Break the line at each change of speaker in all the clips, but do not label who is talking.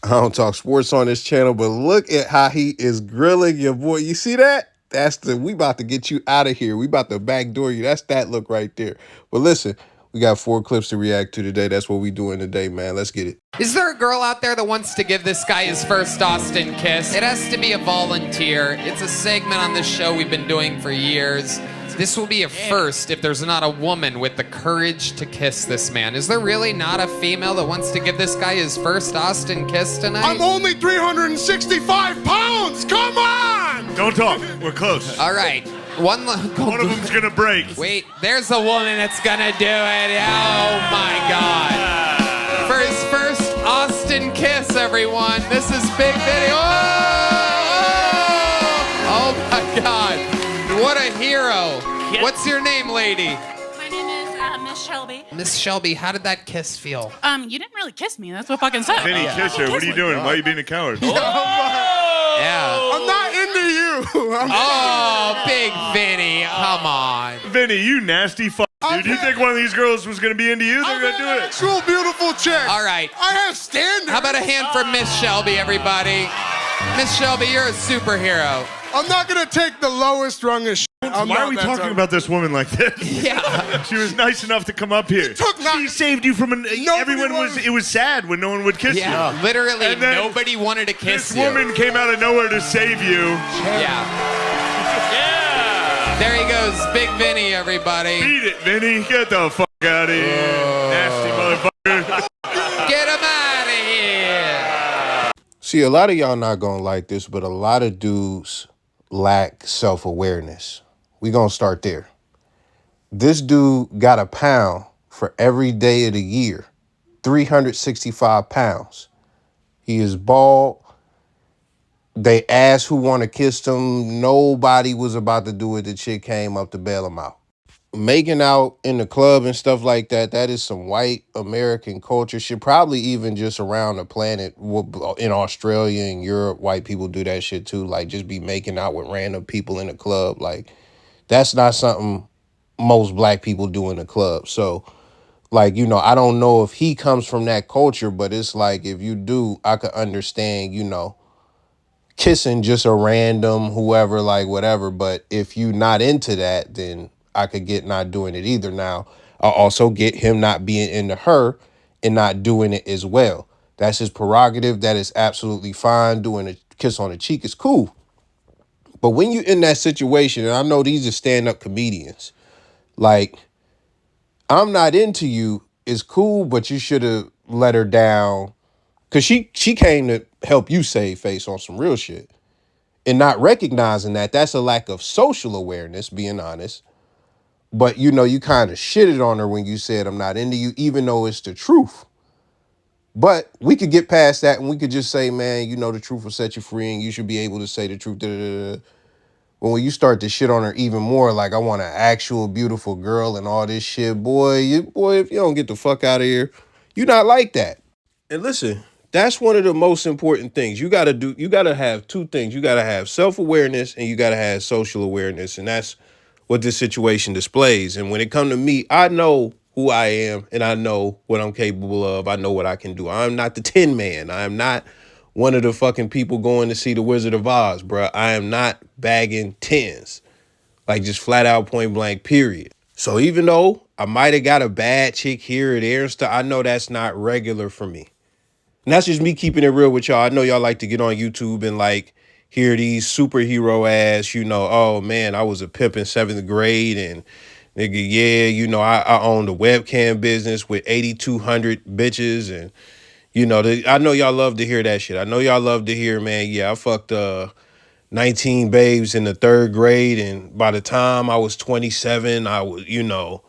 I don't talk sports on this channel, but look at how he is grilling your boy. You see that? We about to get you out of here. We about to backdoor you. That's that look right there. But listen, we got 4 clips to react to today. That's what we doing today, man. Let's get it.
Is there a girl out there that wants to give this guy his first Austin kiss? It has to be a volunteer. It's a segment on this show we've been doing for years. This will be a first if there's not a woman with the courage to kiss this man. Is there really not a female that wants to give this guy his first Austin kiss tonight?
I'm only 365 pounds! Come on!
Don't talk. We're close.
All right. One
of them's gonna break.
Wait, there's a woman that's gonna do it. Oh my God. For his first Austin kiss, everyone. This is Big Vinny. Oh my God. What a hero. What's your name, lady?
My name is Miss Shelby.
Miss Shelby, how did that kiss feel?
You didn't really kiss me. That's what fucking said.
Vinny, kiss her. What are you doing? Why are you being a coward?
Yeah.
I'm not into you.
Oh, Big Vinny, come on.
Vinny, you nasty fuck. Dude, you think one of these girls was gonna be into you? They're gonna do it.
Actual beautiful chick.
All right.
I have standards.
How about a hand for Miss Shelby, everybody? Miss Shelby, you're a superhero.
I'm not gonna take the lowest rung of shit.
Why are we talking about this woman like this?
Yeah.
She was nice enough to come up here. She saved you from it was sad when no one would kiss you.
Literally
And then
nobody wanted to kiss
This
you.
woman came out of nowhere to save you.
Yeah. There he goes, Big Vinny, everybody.
Beat it, Vinny. Get the fuck out of here. Nasty motherfucker.
Get him out of here.
See, a lot of y'all not gonna like this, but a lot of dudes lack self-awareness. We gonna start there. This dude got a pound for every day of the year. 365 pounds. He is bald. They asked who want to kiss him. Nobody was about to do it. The chick came up to bail him out. Making out in the club and stuff like that, that is some white American culture shit. Probably even just around the planet. In Australia and Europe, white people do that shit too. Like, just be making out with random people in the club. Like, that's not something most black people do in the club. So, like, you know, I don't know if he comes from that culture, but it's like, if you do, I could understand, you know, kissing just a random whoever, like whatever. But if you not into that, then I could get not doing it either. Now, I'll also get him not being into her and not doing it as well. That's his prerogative. That is absolutely fine. Doing a kiss on the cheek is cool. But when you're in that situation, and I know these are stand-up comedians, like, I'm not into you is cool, but you should have let her down. Because she came to help you save face on some real shit. And not recognizing that, that's a lack of social awareness, being honest. But, you know, you kind of shitted on her when you said, I'm not into you, even though it's the truth. But we could get past that and we could just say, man, you know, the truth will set you free and you should be able to say the truth. But when you start to shit on her even more, like, I want an actual beautiful girl and all this shit, boy, if you don't get the fuck out of here, you not like that. And listen, that's one of the most important things. You got to have two things. You got to have self-awareness and you got to have social awareness. And that's what this situation displays. And when it comes to me, I know who I am and I know what I'm capable of. I know what I can do. I'm not the Tin Man. I am not one of the fucking people going to see the Wizard of Oz, bro. I am not bagging tins. Like, just flat out, point blank, period. So even though I might have got a bad chick here or there and stuff, I know that's not regular for me. And that's just me keeping it real with y'all. I know y'all like to get on YouTube and like hear these superhero ass, you know, oh man, I was a pimp in 7th grade and nigga, yeah, you know, I owned a webcam business with 8,200 bitches and, you know, I know y'all love to hear that shit. I know y'all love to hear, man, yeah, I fucked 19 babes in the 3rd grade and by the time I was 27, I was, you know,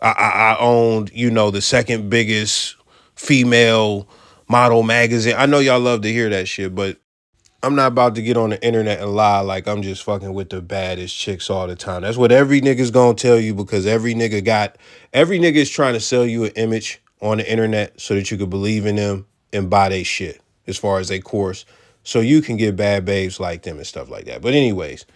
I owned, you know, the 2nd biggest female model magazine. I know y'all love to hear that shit, but I'm not about to get on the internet and lie like I'm just fucking with the baddest chicks all the time. That's what every nigga's gonna tell you because every nigga is trying to sell you an image on the internet so that you could believe in them and buy their shit as far as their course so you can get bad babes like them and stuff like that. But anyways,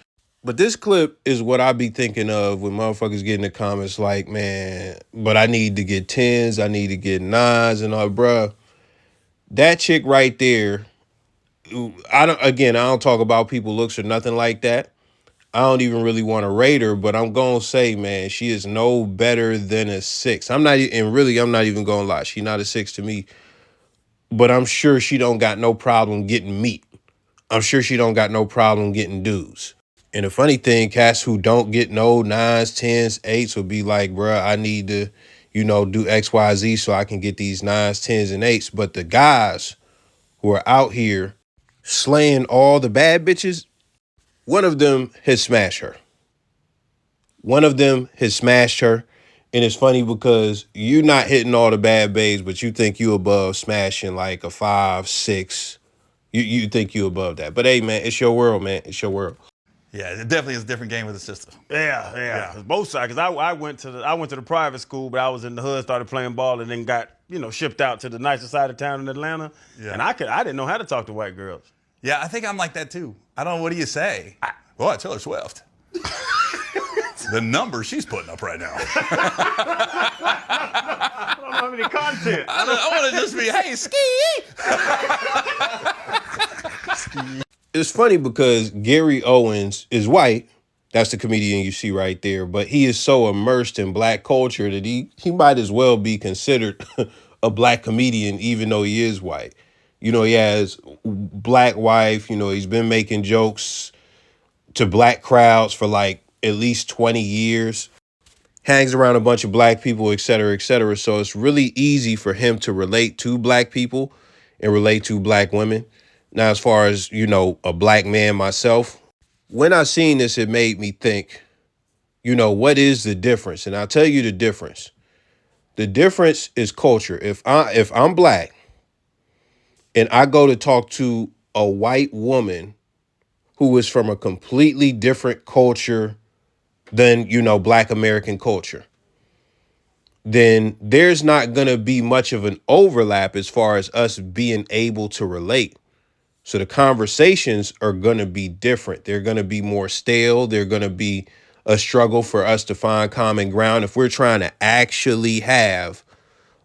but this clip is what I be thinking of when motherfuckers get in the comments like, man, but I need to get 10s, I need to get 9s and all, bruh. That chick right there, I don't talk about people looks or nothing like that. I don't even really want to rate her, but I'm gonna say, man, she is no better than a 6. I'm not even gonna lie. She not a 6 to me, but I'm sure she don't got no problem getting meat. I'm sure she don't got no problem getting dudes. And the funny thing, cats who don't get no 9s, 10s, 8s will be like, bruh, I need to, do X, Y, Z so I can get these 9s, 10s, and 8s. But the guys who are out here slaying all the bad bitches, one of them has smashed her. One of them has smashed her. And it's funny because you're not hitting all the bad babes, but you think you above smashing like a 5, 6. You think you above that. But hey, man, it's your world, man. It's your world.
Yeah, it definitely is a different game with the sister.
Yeah. Both sides. Because I went to the private school, but I was in the hood, started playing ball, and then got shipped out to the nicer side of town in Atlanta. Yeah. And I didn't know how to talk to white girls.
Yeah, I think I'm like that too. I don't know. What do you say? Well, Taylor Swift. The numbers she's putting up right now.
I don't have any content.
I want to just be, hey, ski.
It's funny because Gary Owens is white. That's the comedian you see right there. But he is so immersed in black culture that he might as well be considered a black comedian, even though he is white. He has black wife. He's been making jokes to black crowds for like at least 20 years. Hangs around a bunch of black people, et cetera, et cetera. So it's really easy for him to relate to black people and relate to black women. Now, as far as, a black man myself, when I seen this, it made me think, what is the difference? And I'll tell you the difference. The difference is culture. If I'm black and I go to talk to a white woman who is from a completely different culture than, black American culture, then there's not going to be much of an overlap as far as us being able to relate. So the conversations are going to be different. They're going to be more stale. They're going to be a struggle for us to find common ground if we're trying to actually have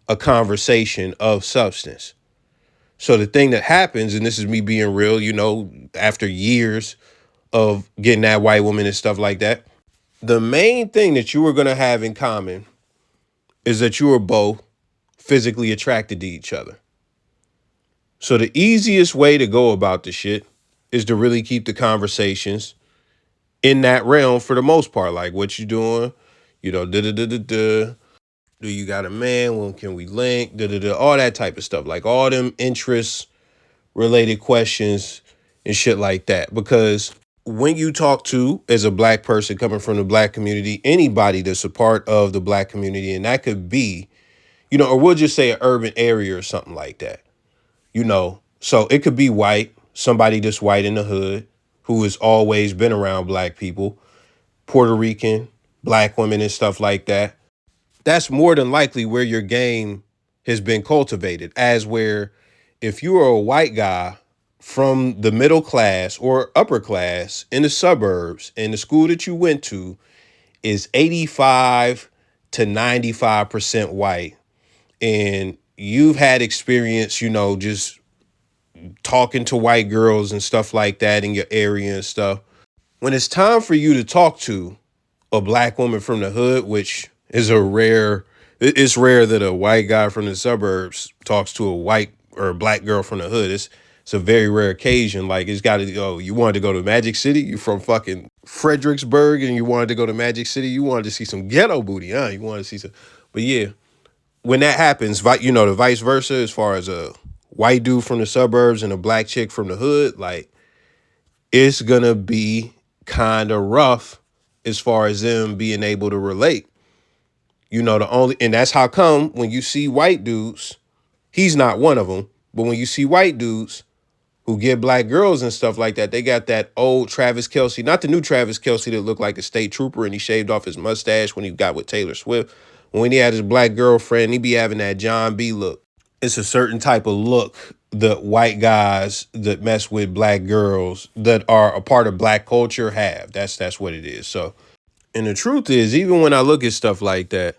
a conversation of substance. So the thing that happens, and this is me being real, after years of getting that white woman and stuff like that, the main thing that you are going to have in common is that you are both physically attracted to each other. So the easiest way to go about the shit is to really keep the conversations in that realm for the most part. Like, what you doing? Do you got a man? When can we link? All that type of stuff. Like all them interest related questions and shit like that. Because when you talk to, as a black person coming from the black community, anybody that's a part of the black community, and that could be, or we'll just say an urban area or something like that. So it could be white, somebody that's white in the hood who has always been around black people, Puerto Rican, black women and stuff like that. That's more than likely where your game has been cultivated, as where if you are a white guy from the middle class or upper class in the suburbs and the school that you went to is 85 to 95% white, and you've had experience, just talking to white girls and stuff like that in your area and stuff. When it's time for you to talk to a black woman from the hood, which is it's rare that a white guy from the suburbs talks to a white or a black girl from the hood. It's a very rare occasion. Like, it's got to, you wanted to go to Magic City? You from fucking Fredericksburg and you wanted to go to Magic City? You wanted to see some ghetto booty, huh? You wanted to see some, but yeah. When that happens, the vice versa, as far as a white dude from the suburbs and a black chick from the hood, like, it's going to be kind of rough as far as them being able to relate. And that's how come when you see white dudes, he's not one of them, but when you see white dudes who get black girls and stuff like that, they got that old Travis Kelce, not the new Travis Kelce that looked like a state trooper and he shaved off his mustache when he got with Taylor Swift. When he had his black girlfriend, he be having that John B look. It's a certain type of look that white guys that mess with black girls that are a part of black culture have. That's what it is. So, and the truth is, even when I look at stuff like that,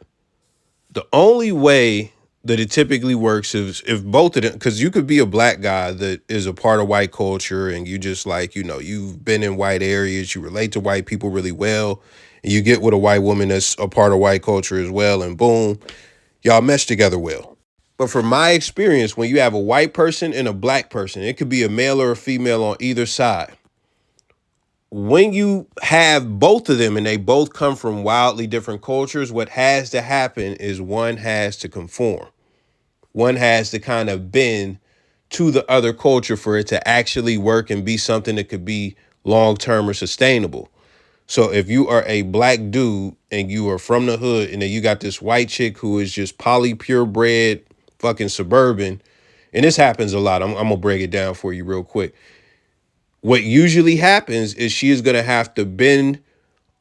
the only way that it typically works is if both of them, because you could be a black guy that is a part of white culture and you just like, you've been in white areas, you relate to white people really well, and you get with a white woman that's a part of white culture as well, and boom, y'all mesh together well. But from my experience, when you have a white person and a black person, it could be a male or a female on either side. When you have both of them and they both come from wildly different cultures, what has to happen is one has to conform. One has to kind of bend to the other culture for it to actually work and be something that could be long-term or sustainable. So if you are a black dude and you are from the hood and then you got this white chick who is just poly purebred fucking suburban, and this happens a lot. I'm gonna break it down for you real quick. What usually happens is she is gonna have to bend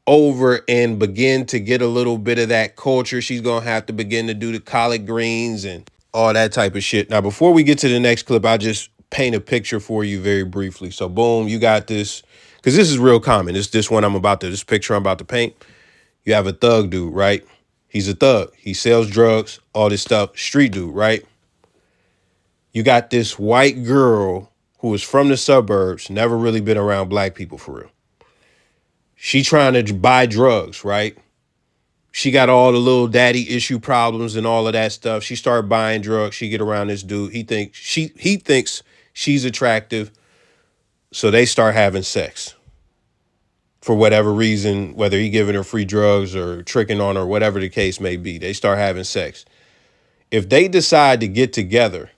over and begin to get a little bit of that culture. She's gonna have to begin to do the collard greens and all that type of shit. Now, before we get to the next clip, I'll just paint a picture for you very briefly. So boom, you got this, because this is real common. This picture I'm about to paint. You have a thug dude, right? He's a thug. He sells drugs, all this stuff. Street dude, right? You got this white girl who is from the suburbs, never really been around black people for real. She trying to buy drugs, right? She got all the little daddy issue problems and all of that stuff. She started buying drugs. She get around this dude. He thinks she's attractive. So they start having sex. For whatever reason, whether he giving her free drugs or tricking on her, whatever the case may be, they start having sex. If they decide to get together,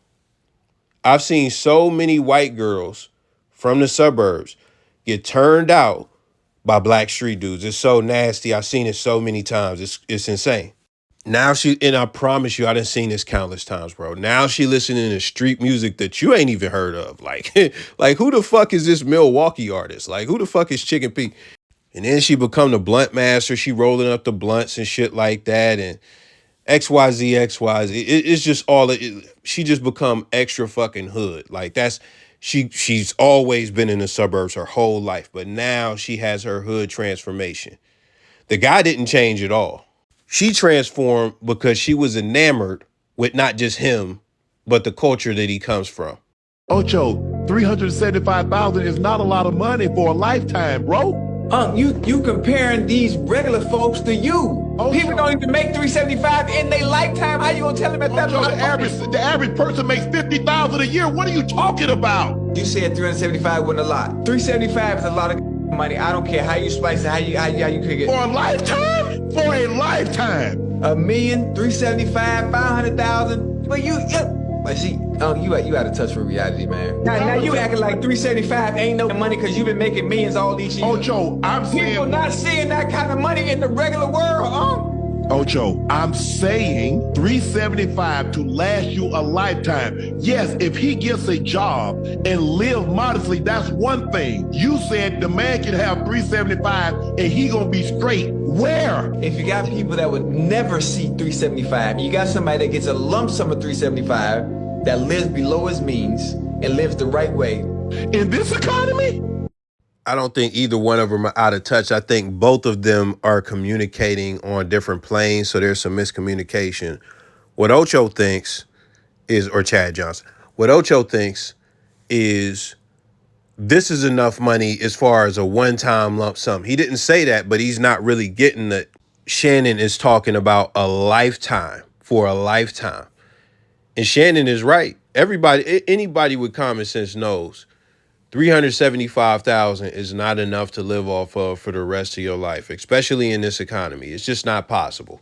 I've seen so many white girls from the suburbs get turned out by black street dudes. It's so nasty. I've seen it so many times. It's insane. Now and I promise you, I done seen this countless times, bro. Now she listening to street music that you ain't even heard of. Like, like who the fuck is this Milwaukee artist? Like, who the fuck is Chicken P? And then she become the blunt master. She rolling up the blunts and shit like that. And XYZ. It's just she just become extra fucking hood. Like she's always been in the suburbs her whole life, but now she has her hood transformation. The guy didn't change at all. She transformed because she was enamored with not just him, but the culture that he comes from.
Ocho, $375,000 is not a lot of money for a lifetime, bro.
You comparing these regular folks to you. People don't even make $375 in their lifetime. How you gonna tell them that that's
the average person makes $50,000 a year? What are you talking about?
You said 375 wasn't a lot. 375 is a lot of money. I don't care how you slice it, how you cook it.
For a lifetime? For a lifetime.
$1 million, 375, 500,000. But see, you out of touch with reality, man. Now you acting like 375 ain't no money because you've been making millions all these years.
Ocho, I'm saying
people not seeing that kind of money in the regular world,
Ocho, I'm saying 375 to last you a lifetime. Yes, if he gets a job and live modestly, that's one thing. You said the man can have 375 and he gonna be straight. Where?
If you got people that would never see 375, you got somebody that gets a lump sum of 375 that lives below his means and lives the right way.
In this economy?
I don't think either one of them are out of touch. I think both of them are communicating on different planes, so there's some miscommunication. What Ocho thinks is, or Chad Johnson, what Ocho thinks is this is enough money as far as a one-time lump sum. He didn't say that, but he's not really getting that. Shannon is talking about a lifetime, for a lifetime. And Shannon is right. Anybody with common sense knows $375,000 is not enough to live off of for the rest of your life, especially in this economy. It's just not possible.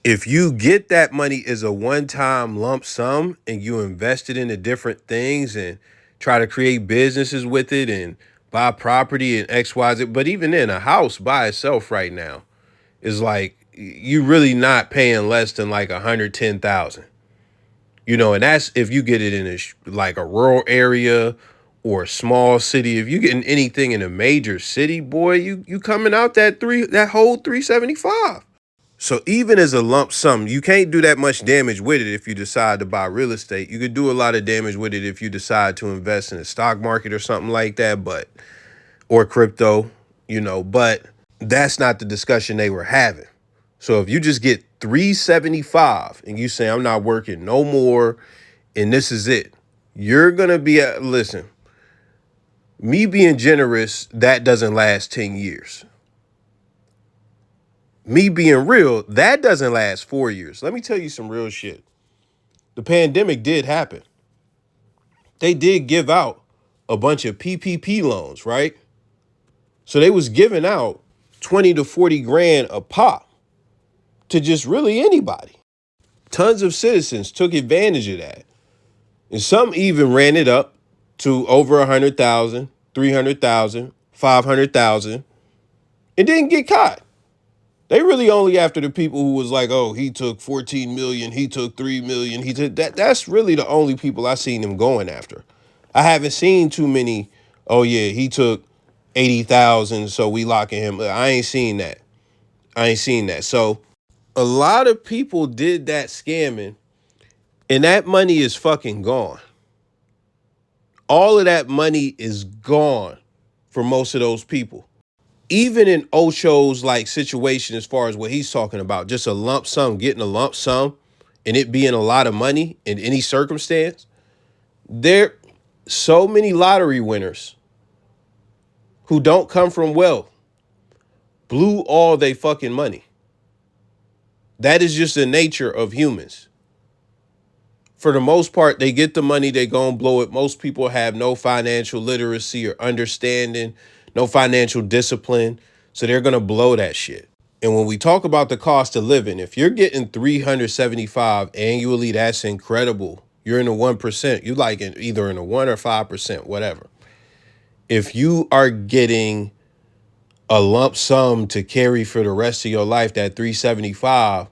If you get that money as a one-time lump sum and you invest it into different things and try to create businesses with it and buy property and XYZ, but even then, a house by itself right now is like, you really not paying less than like $110,000. And that's if you get it in like a rural area or a small city. If you getting anything in a major city, boy, you coming out that whole 375. So even as a lump sum, you can't do that much damage with it if you decide to buy real estate. You could do a lot of damage with it if you decide to invest in the stock market or something like that, or crypto, but that's not the discussion they were having. So if you just get $375 and you say, I'm not working no more and this is it, you're going to be listen, me being generous, that doesn't last 10 years. Me being real, that doesn't last 4 years. Let me tell you some real shit. The pandemic did happen. They did give out a bunch of PPP loans, right? So they was giving out 20 to 40 grand a pop to just really anybody. Tons of citizens took advantage of that. And some even ran it up to over 100,000, 300,000, 500,000 and didn't get caught. They really only after the people who was like, oh, he took 14 million, he took 3 million, he took that. That's really the only people I seen them going after. I haven't seen too many, oh yeah, he took 80,000, so we locking him. I ain't seen that. So a lot of people did that scamming, and that money is fucking gone. All of that money is gone for most of those people. Even in Ocho's like situation, as far as what he's talking about, just a lump sum, getting a lump sum and it being a lot of money in any circumstance, there so many lottery winners who don't come from wealth blew all they fucking money. That is just the nature of humans. For the most part, they get the money, they go and blow it. Most people have no financial literacy or understanding, no financial discipline, so they're going to blow that shit. And when we talk about the cost of living, if you're getting $375 annually, that's incredible. You're in the 1%. You like either in the 1 or 5%, whatever. If you are getting a lump sum to carry for the rest of your life, that $375,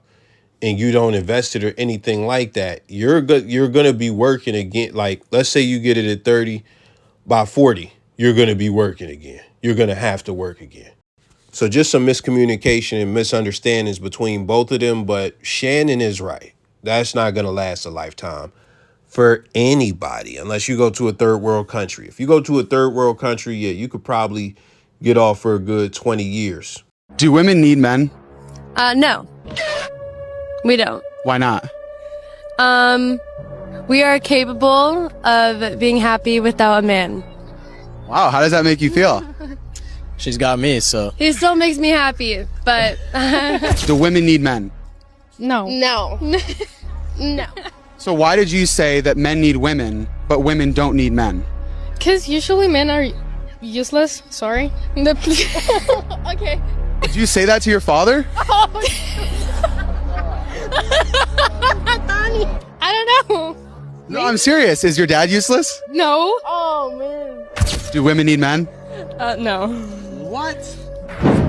and you don't invest it or anything like that, you're going to be working again. Like, let's say you get it at 30, by 40, you're going to be working again. You're going to have to work again. So just some miscommunication and misunderstandings between both of them. But Shannon is right. That's not going to last a lifetime for anybody unless you go to a third world country. If you go to a third world country, yeah, you could probably get off for a good 20 years.
Do women need men?
No. We don't.
Why not?
We are capable of being happy without a man.
Wow, how does that make you feel?
She's got me, so.
He still makes me happy, but...
Do women need men?
No. No. No.
So why did you say that men need women, but women don't need men?
Because usually men are useless. Sorry. Okay.
Did you say that to your father?
I don't know.
No, I'm serious. Is your dad useless?
No. Oh, man.
Do women need men?
No.
What?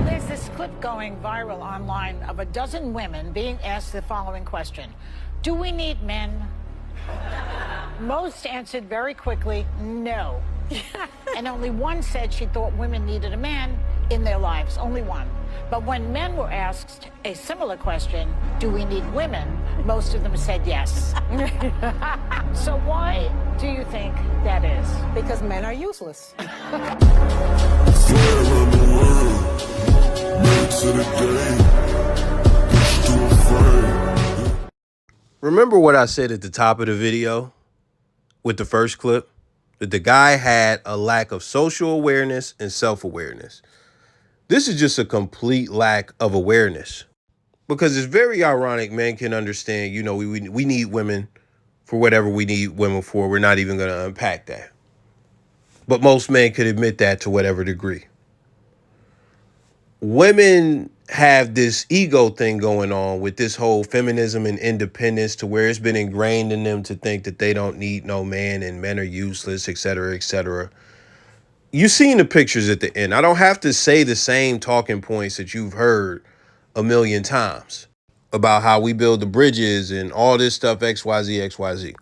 There's this clip going viral online of a dozen women being asked the following question. Do we need men? Most answered very quickly, no. And only one said she thought women needed a man in their lives, only one. But when men were asked a similar question, do we need women, most of them said yes. So why do you think that is?
Because men are useless.
Remember what I said at the top of the video with the first clip? That the guy had a lack of social awareness and self-awareness. This is just a complete lack of awareness. Because it's very ironic, men can understand, you know, we need women for whatever we need women for. We're not even going to unpack that. But most men could admit that to whatever degree. Women have this ego thing going on with this whole feminism and independence, to where it's been ingrained in them to think that they don't need no man and men are useless, et cetera, et cetera. You've seen the pictures at the end. I don't have to say the same talking points that you've heard a million times about how we build the bridges and all this stuff, XYZ, XYZ.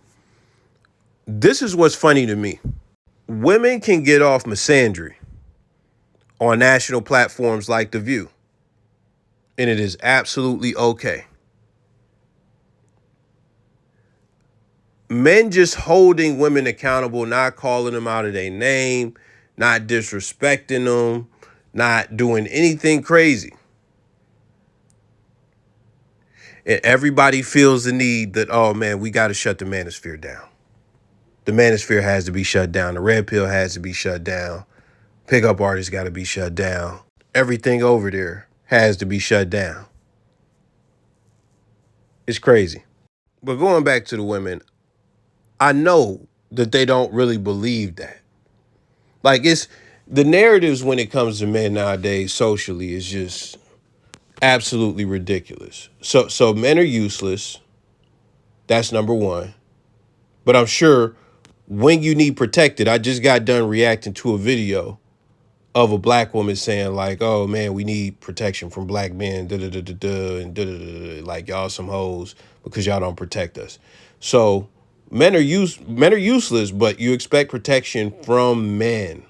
This is what's funny to me. Women can get off misandry on national platforms like The View, and it is absolutely okay. Men just holding women accountable, not calling them out of their name, not disrespecting them, not doing anything crazy. And everybody feels the need that, oh man, we got to shut the manosphere down. The manosphere has to be shut down. The red pill has to be shut down. Pickup artists got to be shut down. Everything over there has to be shut down. It's crazy. But going back to the women, I know that they don't really believe that. Like, it's the narratives when it comes to men nowadays socially is just absolutely ridiculous. So men are useless. That's number one. But I'm sure when you need protected, I just got done reacting to a video of a black woman saying like, oh man, we need protection from black men, da da da da da, and da da da, like y'all some hoes because y'all don't protect us. So men are useless, but you expect protection from men.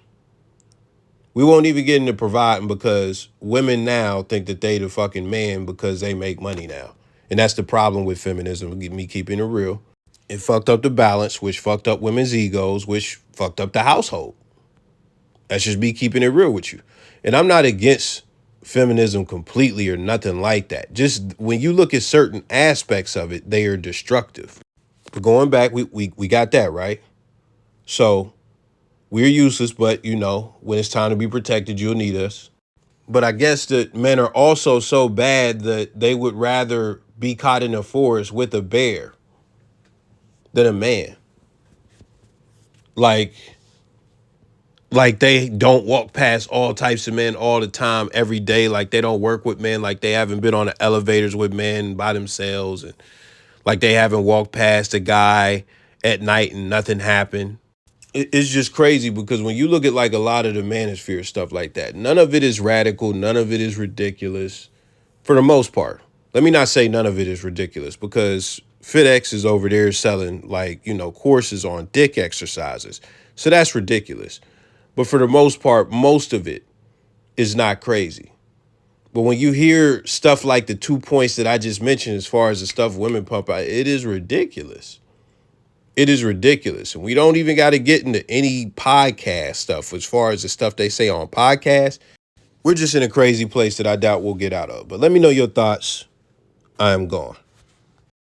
We won't even get into providing because women now think that they the fucking man because they make money now. And that's the problem with feminism, me keeping it real. It fucked up the balance, which fucked up women's egos, which fucked up the household. That's just me keeping it real with you. And I'm not against feminism completely or nothing like that. Just when you look at certain aspects of it, they are destructive. But going back, we got that, right? So we're useless, but you know, when it's time to be protected, you'll need us. But I guess that men are also so bad that they would rather be caught in a forest with a bear than a man. Like they don't walk past all types of men all the time, every day. Like they don't work with men. Like they haven't been on the elevators with men by themselves. And like they haven't walked past a guy at night and nothing happened. It's just crazy because when you look at like a lot of the manosphere stuff like that, none of it is radical. None of it is ridiculous for the most part. Let me not say none of it is ridiculous because FitX is over there selling like, you know, courses on dick exercises. So that's ridiculous. But for the most part, most of it is not crazy. But when you hear stuff like the 2 points that I just mentioned, as far as the stuff women pump out, it is ridiculous. It is ridiculous. And we don't even got to get into any podcast stuff as far as the stuff they say on podcasts. We're just in a crazy place that I doubt we'll get out of. But let me know your thoughts. I am gone.